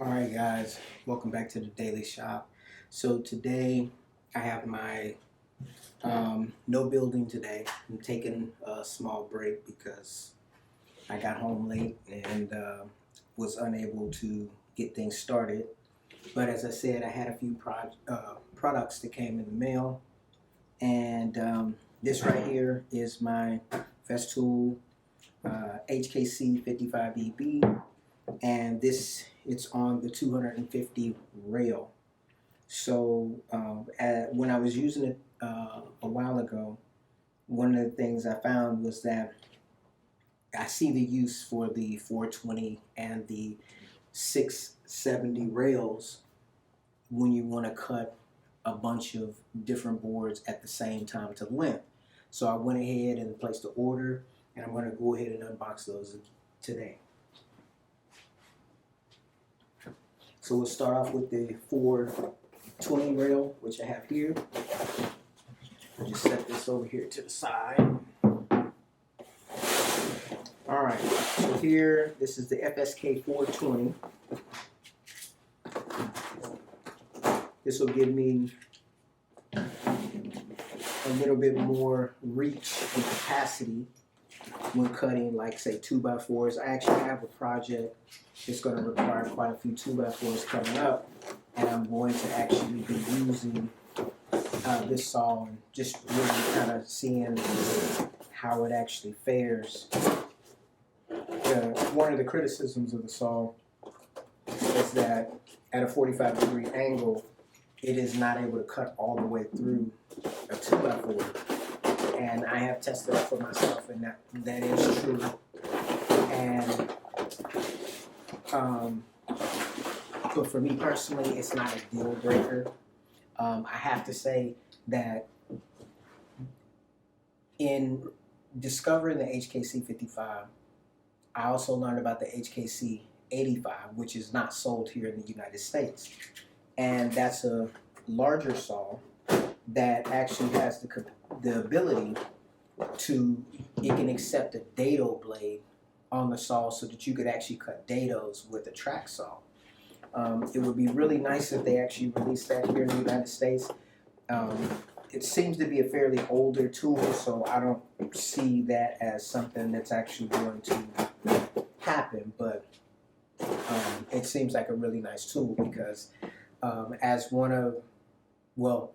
Alright guys, welcome back to the Daily Shop. So today I have my no building today. I'm taking a small break because I got home late and was unable to get things started. But as I said, I had a few products that came in the mail, and this right here is my Festool HKC 55EB, and it's on the 250 rail. So when I was using it a while ago, one of the things I found was that I see the use for the 420 and the 670 rails when you want to cut a bunch of different boards at the same time to length. So I went ahead and placed the order, and I'm going to go ahead and unbox those today. So we'll start off with the 420 rail, which I have here. I'll just set this over here to the side. Alright, so here, this is the Fsk420. This will give me a little bit more reach and capacity when cutting, like, say, 2x4s. I actually have a project that's going to require quite a few 2x4s coming up, and I'm going to actually be using this saw and just really kind of seeing how it actually fares. One of the criticisms of the saw is that at a 45-degree angle, it is not able to cut all the way through a 2x4. And I have tested it for myself, and that is true. And but for me personally, it's not a deal breaker. I have to say that in discovering the HKC 55, I also learned about the HKC 85, which is not sold here in the United States. And that's a larger saw that actually has the ability to, it can accept a dado blade on the saw so that you could actually cut dados with a track saw. It would be really nice if they actually released that here in the United States. It seems to be a fairly older tool, so I don't see that as something that's actually going to happen, but it seems like a really nice tool because as one of, well,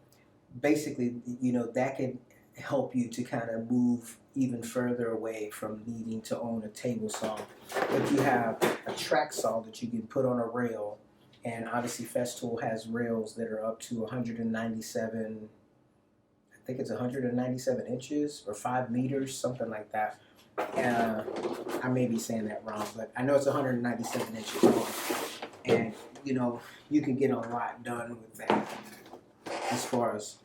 basically, you know, that can help you to kind of move even further away from needing to own a table saw. If you have a track saw that you can put on a rail, and obviously Festool has rails that are up to 197, I think it's 197 inches or 5 meters, something like that. I may be saying that wrong, but I know it's 197 inches long. And, you know, you can get a lot done with that as far as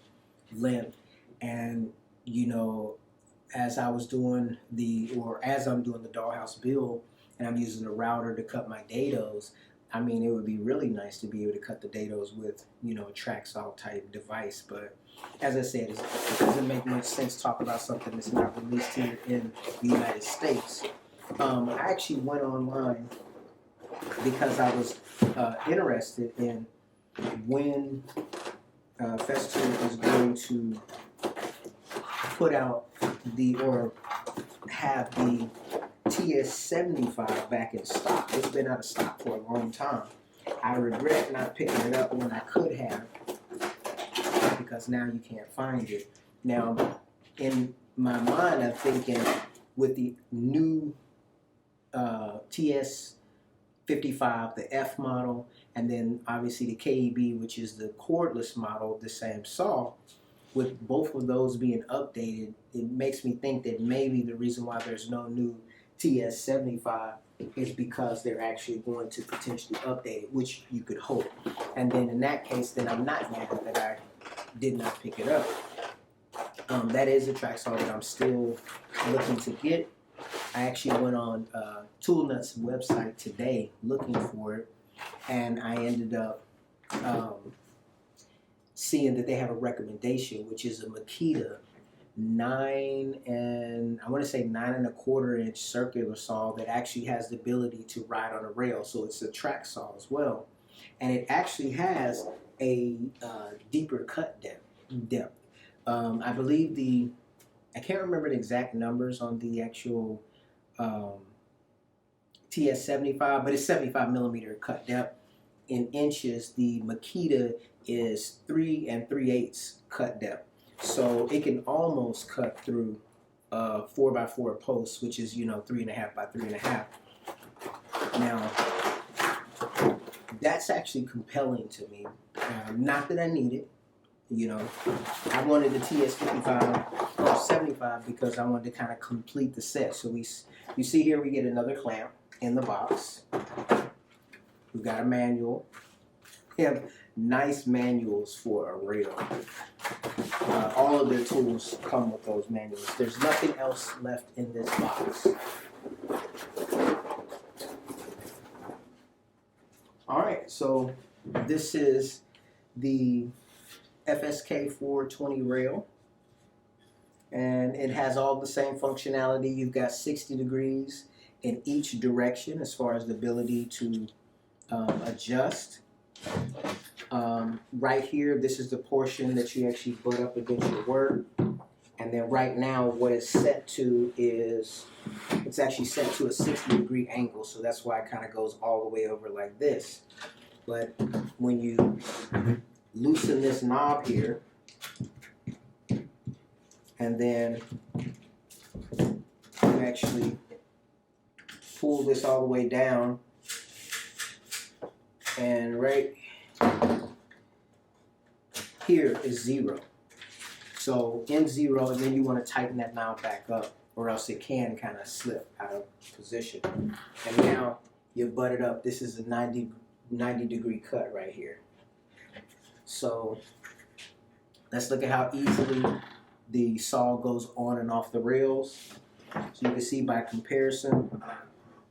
length. And, you know, as I'm doing the dollhouse build and I'm using a router to cut my dados, I mean, it would be really nice to be able to cut the dados with, you know, a track saw type device. But as I said, it doesn't make much sense to talk about something that's not released here in the United States. I actually went online because I was interested in when Festool is going to put out or have the TS75 back in stock. It's been out of stock for a long time. I regret not picking it up when I could have, because now you can't find it. Now, in my mind, I'm thinking with the new TS55, the F model, and then obviously the KEB, which is the cordless model of the same saw, with both of those being updated, it makes me think that maybe the reason why there's no new TS75 is because they're actually going to potentially update it, which you could hope. And then in that case, then I'm not mad that I did not pick it up. That is a track saw that I'm still looking to get. I actually went on ToolNut's website today looking for it, and I ended up seeing that they have a recommendation, which is a Makita I want to say 9¼ inch circular saw that actually has the ability to ride on a rail. So it's a track saw as well, and it actually has a deeper cut depth. I believe I can't remember the exact numbers on the actual TS75, but it's 75 millimeter cut depth. In inches, the Makita is 3 3/8 cut depth. So it can almost cut through 4x4 posts, which is 3.5 by 3.5. Now, that's actually compelling to me. Not that I need it. I wanted the TS55 or 75 because I wanted to kind of complete the set. So you see here we get another clamp in the box. We've got a manual. We have nice manuals for a rail. All of their tools come with those manuals. There's nothing else left in this box. All right, so this is the Fsk420 Rail, and it has all the same functionality. You've got 60 degrees in each direction as far as the ability to adjust. Right here, this is the portion that you actually butt up against your work. And then right now, what it's set to is, it's actually set to a 60-degree angle. So that's why it kind of goes all the way over like this. But when you loosen this knob here, and then you actually pull this all the way down, and right here is 0. So in 0, and then you want to tighten that knob back up, or else it can kind of slip out of position. And now you've butted up. This is a 90-degree cut right here. So let's look at how easily the saw goes on and off the rails. So you can see by comparison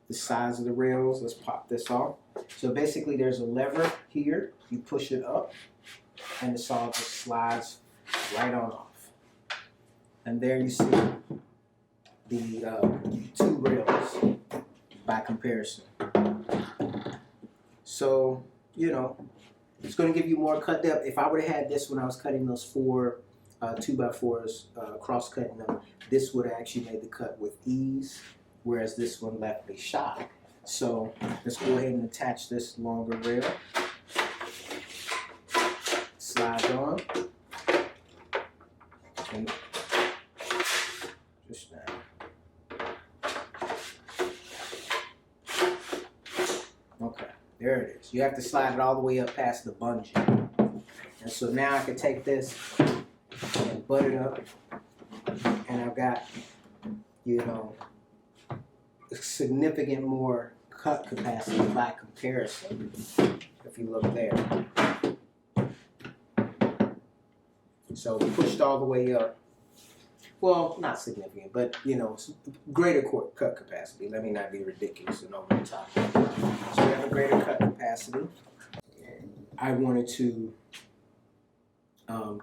the size of the rails. Let's pop this off. So basically there's a lever here. You push it up and the saw just slides right on off. And there you see the 2 rails by comparison. So, it's going to give you more cut depth. If I would have had this when I was cutting those 4 2x4s, cross-cutting them, this would have actually made the cut with ease, whereas this one left me shy. So let's go ahead and attach this longer rail. Slide on. And just now. Okay, there it is. You have to slide it all the way up past the bungee. And so now I can take this and butt it up, and I've got, significant more cut capacity by comparison, if you look there. So pushed all the way up. Well, not significant, but greater cut capacity. Let me not be ridiculous and over the top. So we have a greater cut capacity. I wanted to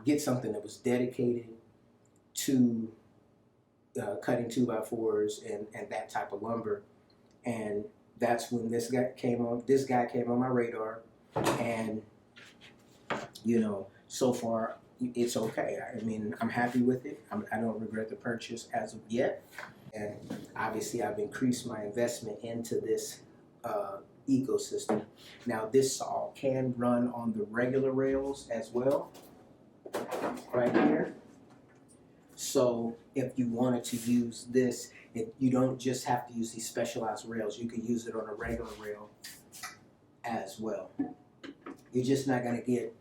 get something that was dedicated to cutting 2x4s and that type of lumber, and that's when this guy came on my radar, and so far it's okay. I mean, I'm happy with it. I don't regret the purchase as of yet, and obviously I've increased my investment into this ecosystem. Now this saw can run on the regular rails as well, right here. So if you wanted to use this, you don't just have to use these specialized rails. You could use it on a regular rail as well. You're just not going to get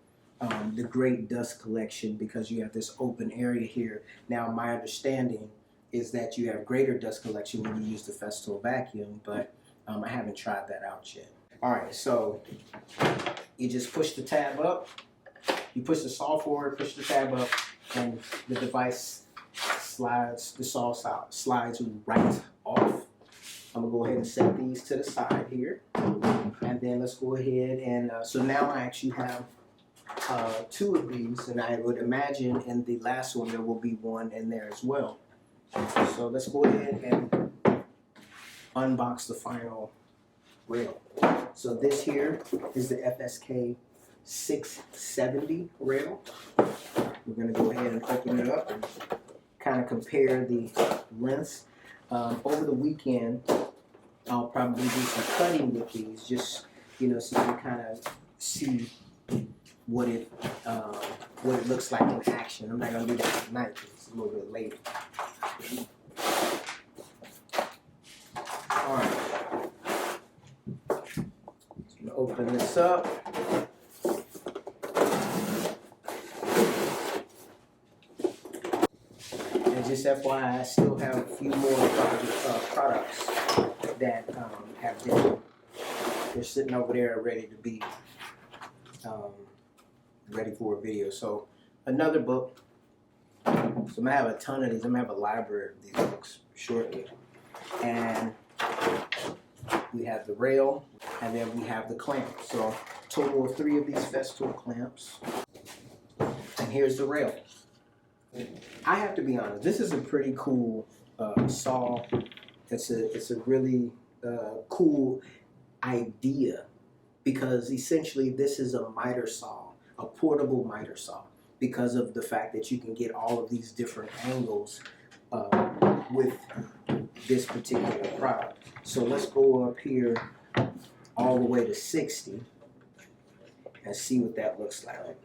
the great dust collection because you have this open area here. Now my understanding is that you have greater dust collection when you use the Festool vacuum, but I haven't tried that out yet. Alright, so you just push the tab up, you push the saw forward, push the tab up, and the device slides, the saw slides right off. I'm going to go ahead and set these to the side here. And then let's go ahead and, so now I actually have two of these, and I would imagine in the last one there will be one in there as well. So let's go ahead and unbox the final rail. So this here is the Fsk420 Rail. We're going to go ahead and open it up and kind of compare the lengths. Over the weekend, I'll probably do some cutting with these, just so you can kind of see what it looks like in action. I'm not going to do that tonight because it's a little bit later. All right. Just going to open this up. And just FYI, I still have a few more products that have been, they're sitting over there ready to be ready for a video. So another book. So I'm gonna have a ton of these. I'm gonna have a library of these books shortly. And we have the rail, and then we have the clamp. So total of 3 of these Festool clamps. And here's the rail. I have to be honest, this is a pretty cool saw. It's a really cool idea, because essentially this is a miter saw, a portable miter saw, because of the fact that you can get all of these different angles with this particular product. So let's go up here all the way to 60 and see what that looks like.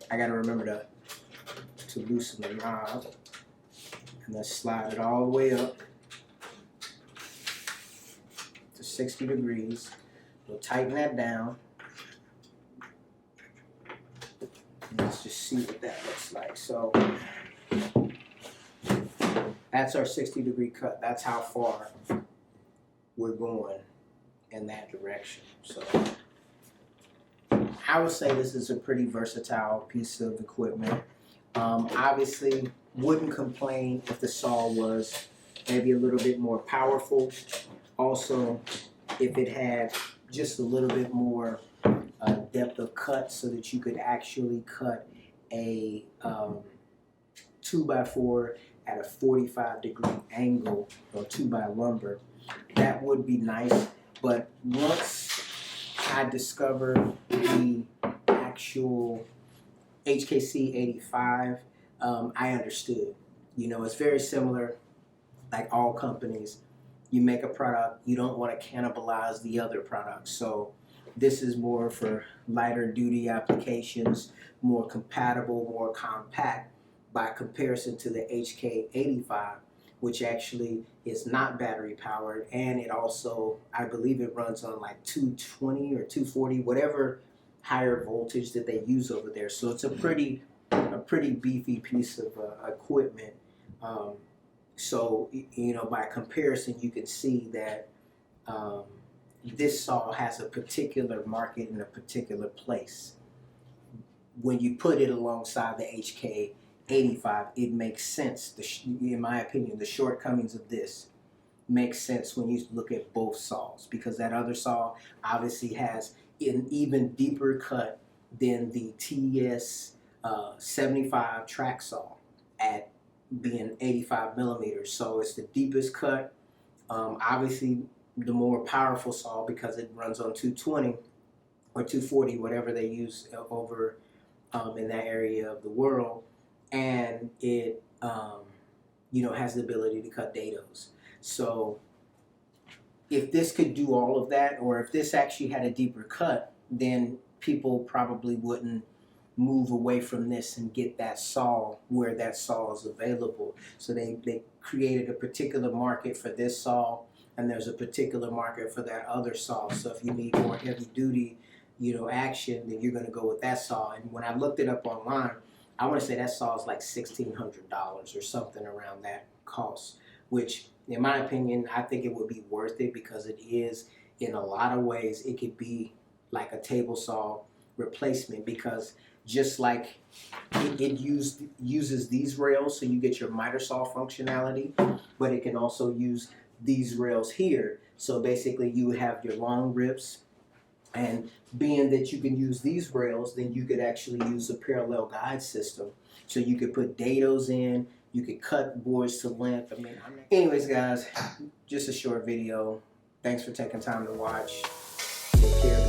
I gotta remember to loosen the knob, and then slide it all the way up to 60 degrees. We'll tighten that down. And let's just see what that looks like. So that's our 60-degree cut. That's how far we're going in that direction. So I would say this is a pretty versatile piece of equipment. Obviously, wouldn't complain if the saw was maybe a little bit more powerful. Also, if it had just a little bit more depth of cut, so that you could actually cut a 2x4 at a 45-degree angle, or 2x lumber, that would be nice. But once I discovered the actual HKC 85, I understood. It's very similar, like all companies. You make a product, you don't want to cannibalize the other products. So this is more for lighter duty applications, more compatible, more compact by comparison to the HK85, which actually is not battery powered, and it also, I believe it runs on like 220 or 240, whatever higher voltage that they use over there. So it's a pretty beefy piece of equipment. So by comparison, you can see that this saw has a particular market in a particular place. When you put it alongside the HK85, it makes sense. In my opinion, the shortcomings of this makes sense when you look at both saws, because that other saw obviously has an even deeper cut than the TS 75 track saw, at being 85 millimeters. So it's the deepest cut. Obviously, the more powerful saw, because it runs on 220 or 240, whatever they use over in that area of the world, and it has the ability to cut dados. So if this could do all of that, or if this actually had a deeper cut, then people probably wouldn't move away from this and get that saw where that saw is available. So they created a particular market for this saw, and there's a particular market for that other saw. So if you need more heavy duty, action, then you're going to go with that saw. And when I looked it up online, I want to say that saw is like $1,600 or something around that cost, which in my opinion, I think it would be worth it, because it is, in a lot of ways, it could be like a table saw replacement, because just like it uses these rails, so you get your miter saw functionality, but it can also use these rails here. So basically you have your long rips And being that you can use these rails, then you could actually use a parallel guide system. So you could put dados in, you could cut boards to length. I mean, anyways, guys, just a short video. Thanks for taking time to watch. Take care.